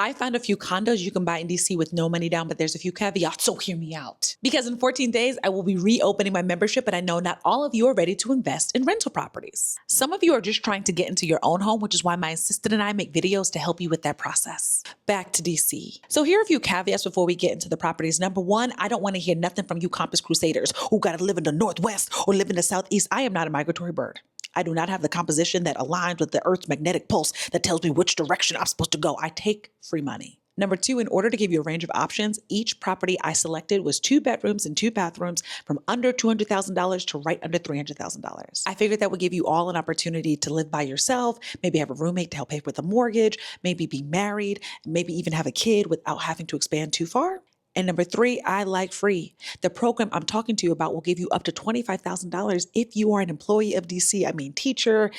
I found a few condos you can buy in DC with no money down, but there's a few caveats, so hear me out. Because in 14 days, I will be reopening my membership, but I know not all of you are ready to invest in rental properties. Some of you are just trying to get into your own home, which is why my assistant and I make videos to help you with that process. Back to DC. So here are a few caveats before we get into the properties. Number one, I don't want to hear nothing from you Compass Crusaders who got to live in the Northwest or live in the Southeast. I am not a migratory bird. I do not have the composition that aligns with the Earth's magnetic pulse that tells me which direction I'm supposed to go. I take free money. Number two, in order to give you a range of options, each property I selected was 2 bedrooms and 2 bathrooms from under $200,000 to right under $300,000. I figured that would give you all an opportunity to live by yourself, maybe have a roommate to help pay for the mortgage, maybe be married, maybe even have a kid without having to expand too far. And number three, I like free. The program I'm talking to you about will give you up to $25,000 if you are an employee of DC. I mean, teacher,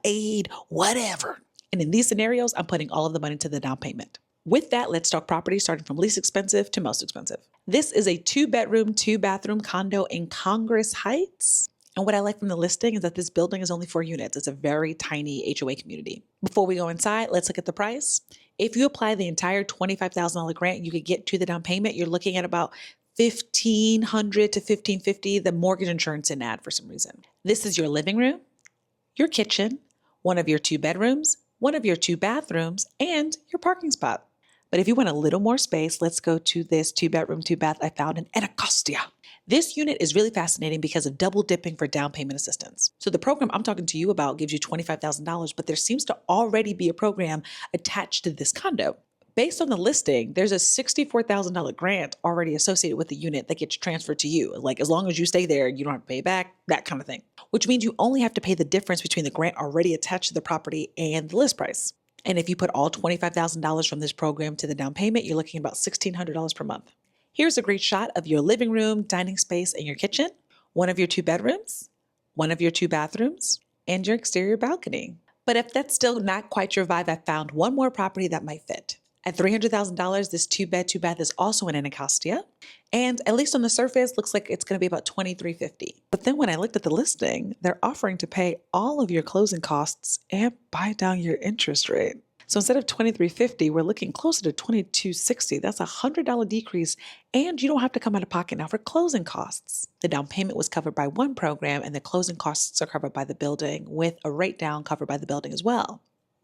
aide, whatever. And in these scenarios, I'm putting all of the money to the down payment. With that, let's talk property starting from least expensive to most expensive. This is a 2-bedroom, 2-bathroom condo in Congress Heights. And what I like from the listing is that this building is only 4 units. It's a very tiny HOA community. Before we go inside, let's look at the price. If you apply the entire $25,000 grant, you could get to the down payment. You're looking at about $1,500 to $1,550. The mortgage insurance didn't add for some reason. This is your living room, your kitchen, one of your 2 bedrooms, one of your 2 bathrooms, and your parking spot. But if you want a little more space, let's go to this 2-bedroom, 2-bath I found in Anacostia. This unit is really fascinating because of double dipping for down payment assistance. So the program I'm talking to you about gives you $25,000, but there seems to already be a program attached to this condo. Based on the listing, there's a $64,000 grant already associated with the unit that gets transferred to you. Like as long as you stay there, you don't have to pay it back, that kind of thing. Which means you only have to pay the difference between the grant already attached to the property and the list price. And if you put all $25,000 from this program to the down payment, you're looking at about $1,600 per month. Here's a great shot of your living room, dining space, and your kitchen, one of your 2 bedrooms, one of your 2 bathrooms, and your exterior balcony. But if that's still not quite your vibe, I found one more property that might fit. At $300,000, this 2-bed, 2-bath is also in Anacostia. And at least on the surface, looks like it's going to be about $2,350. But then when I looked at the listing, they're offering to pay all of your closing costs and buy down your interest rate. So instead of $2,350, we're looking closer to $2,260. That's a $100 decrease, and you don't have to come out of pocket now for closing costs. The down payment was covered by one program, and the closing costs are covered by the building, with a rate down covered by the building as well.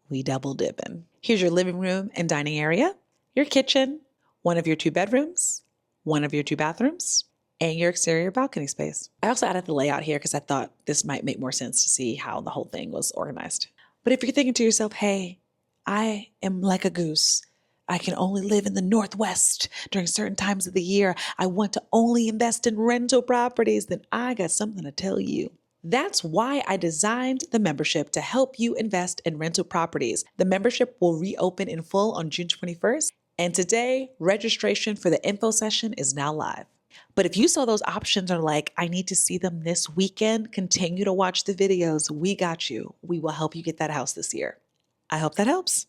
We double dipping. Here's your living room and dining area, your kitchen, one of your 2 bedrooms, one of your 2 bathrooms, and your exterior balcony space. I also added the layout here because I thought this might make more sense to see how the whole thing was organized. But if you're thinking to yourself, hey, I am like a goose. I can only live in the Northwest during certain times of the year. I want to only invest in rental properties. Then I got something to tell you. That's why I designed the membership to help you invest in rental properties. The membership will reopen in full on June 21st. And today, registration for the info session is now live. But if you saw those options are like, I need to see them this weekend, continue to watch the videos. We got you. We will help you get that house this year. I hope that helps.